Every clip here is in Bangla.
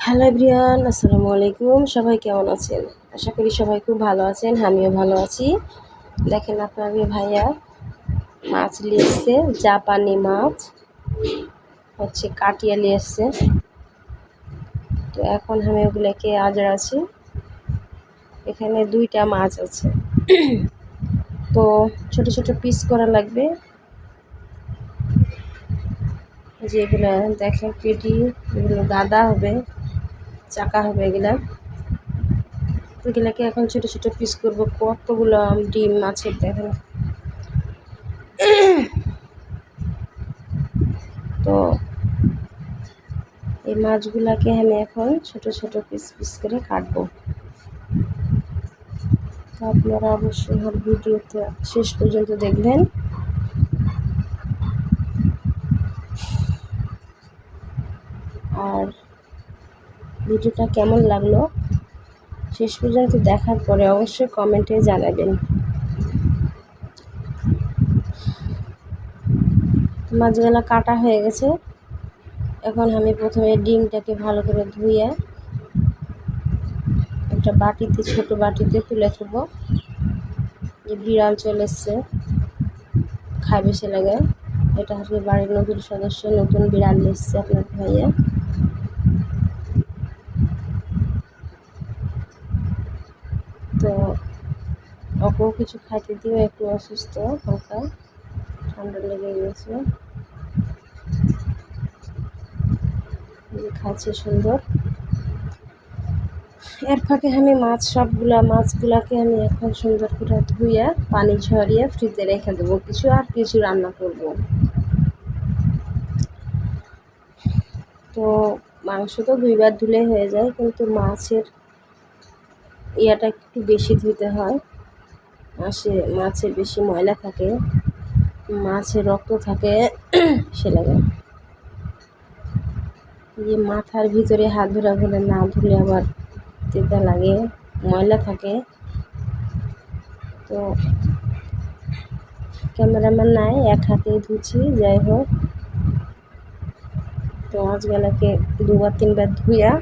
হ্যালো এভরিওয়ান, আসসালামু আলাইকুম। সবাই কেমন আছেন? আশা করি সবাই খুব ভালো আছেন। আমিও ভালো আছি। দেখেন আপনাদের ভাইয়া মাছ নিয়ে এসছে, জাপানি মাছ হচ্ছে কাটিয়া নিয়ে এসছে। তো এখন আমি ওগুলোকে আজড়াছি। এখানে 2টা মাছ আছে। তো ছোট ছোট পিস করা লাগবে। যেগুলো দেখেন পেটি, এগুলো গাদা হবে, চাকা হবে এগুলা। এগুলাকে এখন ছোট ছোট পিস করবো। কতগুলো ডিম মাছের দেখেন। তো এই মাছগুলাকে আমি এখন ছোট ছোট পিস পিস করে কাটবো। তো আপনারা অবশ্যই আমার ভিডিওতে শেষ পর্যন্ত দেখবেন। আর ভিডিওটা কেমন লাগলো শেষ পর্যন্ত দেখার পরে অবশ্যই কমেন্টে জানাবেন। মাছগুলো কাটা হয়ে গেছে। এখন আমি প্রথমে ডিমটাকে ভালো করে ধুয়ে একটা বাটিতে, ছোট বাটিতে তুলে দেবো। যে বিড়াল চলে এসছে, খাবে সে লাগে। এটা হচ্ছে বাড়ির নতুন সদস্য, নতুন বিড়াল এসছে আপনার ভাইয়া। তো ওকেও কিছু খাইতে দিও, একটু অসুস্থ, হালকা ঠান্ডা লেগে গেছে। খাচ্ছে সুন্দর। এর ফাঁকে আমি মাছগুলাকে আমি এখন সুন্দর করে ধুয়ে পানি ঝরিয়ে ফ্রিজে রেখে দেবো। কিছু রান্না করব। তো মাংস তো 2বার ধুলে হয়ে যায়, কিন্তু মাছের ইয়াটা একটু বেশি ধুতে হয়। মাছের বেশি ময়লা থাকে, মাছের রক্ত থাকে, সে লাগে। যে মাথার ভিতরে হাত ধরে না ধুলে আবার তেতা লাগে, ময়লা থাকে। তো ক্যামেরাম্যান নাই, এক হাতেই ধুচ্ছি। যাই হোক, তো মাছগুলোকে 2-3বার ধুইয়া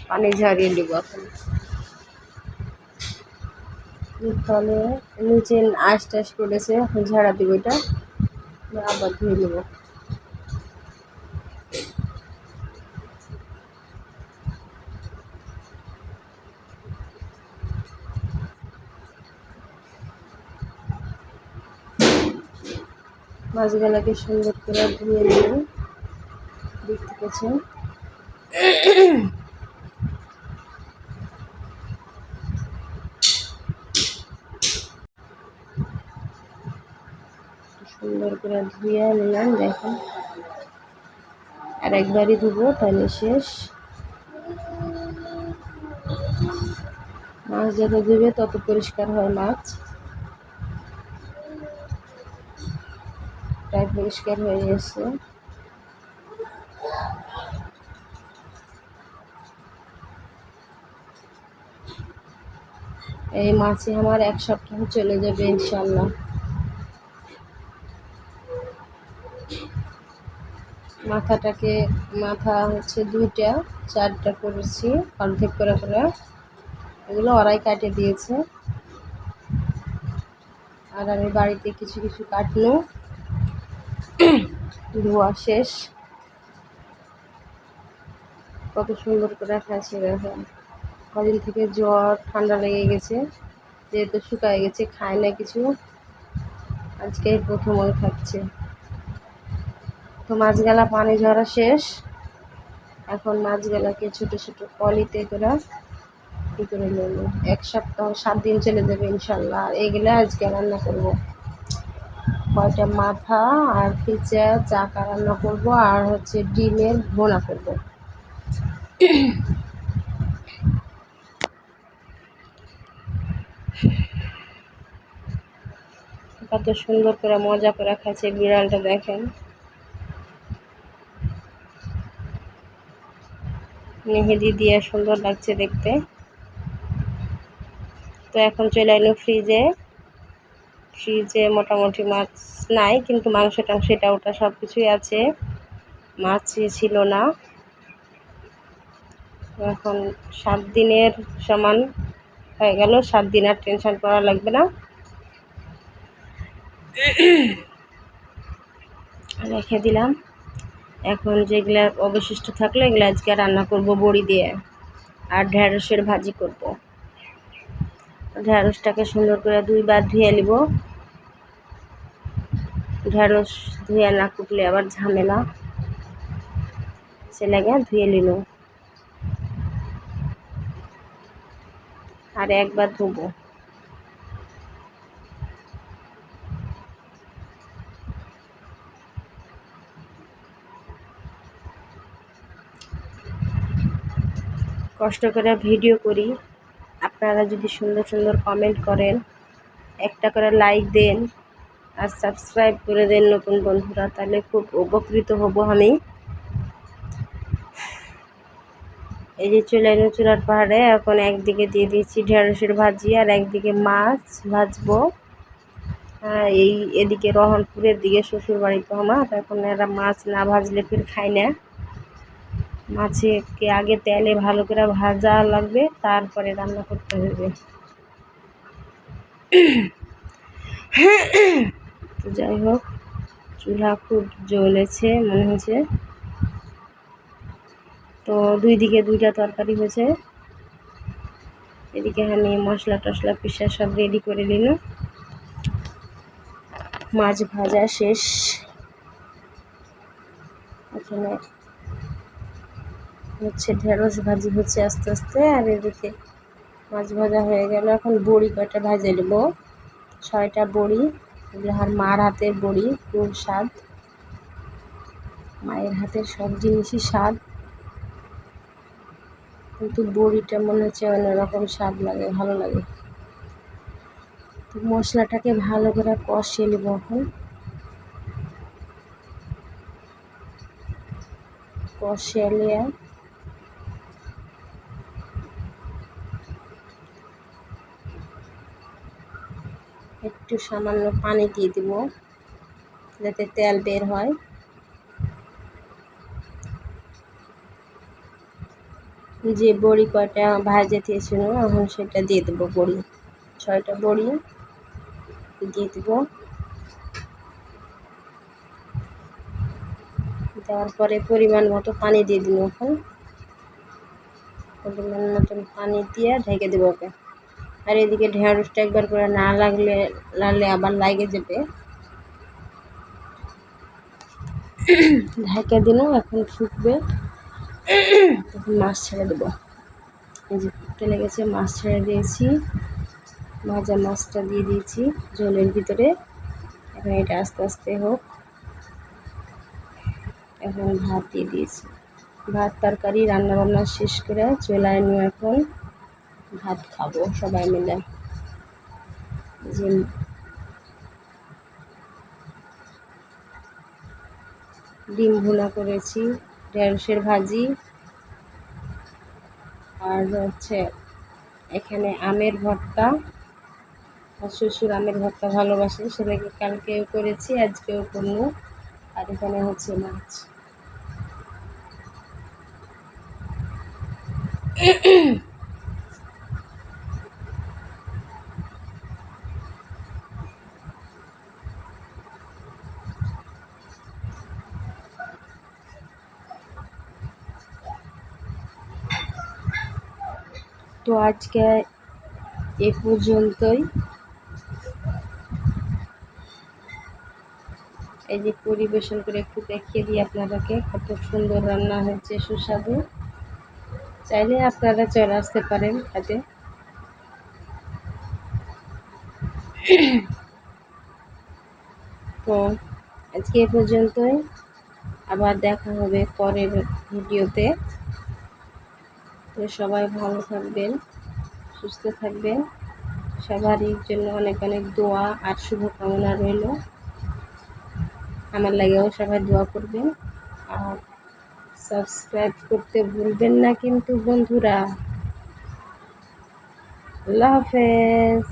পানি ঝরিয়ে নেব। এখন তলে নিচে আঁশ টাশ পড়েছে, এখন ঝাড়া দিব। এটা আবার ধুয়ে নেব। মাছগুলোকে সুন্দর করে ধুয়ে নেব। দেখতে পাচ্ছেন সুন্দর করে ধুয়ে নিলাম। দেখেন, আর একবারই ধুবো, তাহলে শেষ। মাছ যত ধুবে তত পরিষ্কার হয় মাছ। প্রায় পরিষ্কার হয়ে গেছে। এই মাছে আমার 1 সপ্তাহ চলে যাবে ইনশাল্লাহ। মাথা হচ্ছে 2টা 4টা করেছি, অর্ধেক করে করে। এগুলো ওরাই কাটে দিয়েছে। আর আমি বাড়িতে কিছু কিছু কাটলো। ধোয়া শেষ। কত সুন্দর করে খাচ্ছে দেখেন। কদিন থেকে জ্বর ঠান্ডা লেগে গেছে, যেহেতু শুকায় গেছে, খায় না কিছু। আজকে প্রথম ওই খাচ্ছে। তো মাছগুলা পানি ঝরা শেষ। এখন মাছগুলাকে ছোট ছোট পলিতে করে কী করে নেব। 1 সপ্তাহ 7 দিন চলে যাবে ইনশাল্লাহ। আর এগুলো আজকে রান্না করব। কয়টা মাথা আর পিচা চাকা রান্না করব, আর হচ্ছে ডিমের ভোনা করব। কত সুন্দর করে মজা করে খাচ্ছে বিড়ালটা, দেখেন। মেহেদি দিয়ে সুন্দর লাগছে দেখতে। তো এখন চলে এলো ফ্রিজে মোটামুটি মাছ নাই, কিন্তু মাংস টাংস এটা ওটা সব কিছুই আছে। মাছ ছিল না। এখন 7 দিনের সমান হয়ে গেল, 7 দিন আর টেনশন করা লাগবে না। রেখে দিলাম। এখন যেগুলা অবশিষ্ট থাকলে এগুলো আজকে রান্না করব বড়ি দিয়ে, আর ঢেঁড়সের ভাজি করব। ঢেঁড়সটাকে সুন্দর করে 2 বার ধুয়ে নিব। ঢেঁড়স ধুয়ে না কুটলে আবার ঝামেলা, সে লাগে ধুয়ে নিল। আর একবার ধুবো। কষ্ট করে ভিডিও করি, আপনারা যদি সুন্দর সুন্দর কমেন্ট করেন, একটা করে লাইক দেন আর সাবস্ক্রাইব করে দেন নতুন বন্ধুরা, তাহলে খুব উপকৃত হব আমি। এই যে চুলার পাহাড়ে এখন একদিকে দিয়ে দিয়েছি ঢেঁড়সের ভাজি, আর একদিকে মাছ ভাজবো। এই এদিকে রহনপুরের দিকে শ্বশুর বাড়ি তো আমার, এখন এরা মাছ না ভাজলে ফির খায় না। মাছকে আগে তেলে ভালো করে ভাজা লাগবে, তারপরে রান্না করতে হবে। তো যাই হোক, চুলা খুব জ্বলেছে মনে হচ্ছে। তো 2 দিকে 2টা তরকারি হয়েছে। এদিকে আমি মশলা টশলা পিসা সব রেডি করে নিলাম। মাছ ভাজা শেষ। এখানে হচ্ছে ঢেঁড়স ভাজি হচ্ছে আস্তে আস্তে, আর এদিকে মাছ ভাজা হয়ে গেল। এখন বড়ি কয়টা ভাজে নেব, 6টা বড়ি। আর মার হাতের বড়ি খুব স্বাদ, মায়ের হাতের সব জিনিসই স্বাদ, কিন্তু বড়িটা মনে হচ্ছে অন্যরকম স্বাদ লাগে, ভালো লাগে। তো মশলাটাকে ভালো করে কষিয়ে নেব। এখন কষিয়ে নিয়ে একটু সামান্য পানি দিয়ে দিব, যাতে তেল বের হয়। যে বড়ি কয়টা ভাজে দিয়েছিল এখন সেটা দিয়ে দেবো। বড়ি 6টা বড়ি দিয়ে দেবো। দেওয়ার পরে পরিমাণ মতো পানি দিয়ে দিব। এখন পরিমাণ মতন পানি দিয়ে ঢেকে দেবো ওকে। আর এদিকে ঢেঁড়সটা একবার করে না লাগলে আবার লাগে যাবে। ঢেকে দিল, এখন ফুটবে, তখন মাছ ছেড়ে দেবো। এই যে ফুটতে লেগেছে, মাছ ছেড়ে দিয়েছি, ভাজা মাছটা দিয়ে দিয়েছি ঝোলের ভিতরে। এখন এটা আস্তে আস্তে হোক। এখন ভাত দিয়ে দিয়েছি, ভাত তরকারি রান্নাবান্না শেষ করে চলে নিয়ে এখন ভাত খাবো সবাই মিলে। যে ডিম ভুনা করেছি, ঢেঁড়সের ভাজি, আর হচ্ছে এখানে আমের ভর্তা। আর শ্বশুর আমের ভর্তা ভালোবাসে, সেটাকে কালকেও করেছি, আজকেও করবো। আর এখানে হচ্ছে মাছ। তো আজকে এ পর্যন্তই। এই যে পরিবেশন করে একটু দেখিয়ে দিই আপনাদেরকে, কত সুন্দর রান্না হচ্ছে, সুস্বাদু। চাইলে আপনারা চলে আসতে পারেন খেতে। তো আজকে এ পর্যন্তই, আবার দেখা হবে পরের ভিডিওতে। তো সবাই ভালো থাকবেন, সুস্থ থাকবেন, সবারই জন্য অনেক অনেক দোয়া আর শুভকামনা রইল। আমার লাগেও সবাই দোয়া করবেন, আর সাবস্ক্রাইব করতে ভুলবেন না কিন্তু বন্ধুরা। আল্লাহ হাফেজ।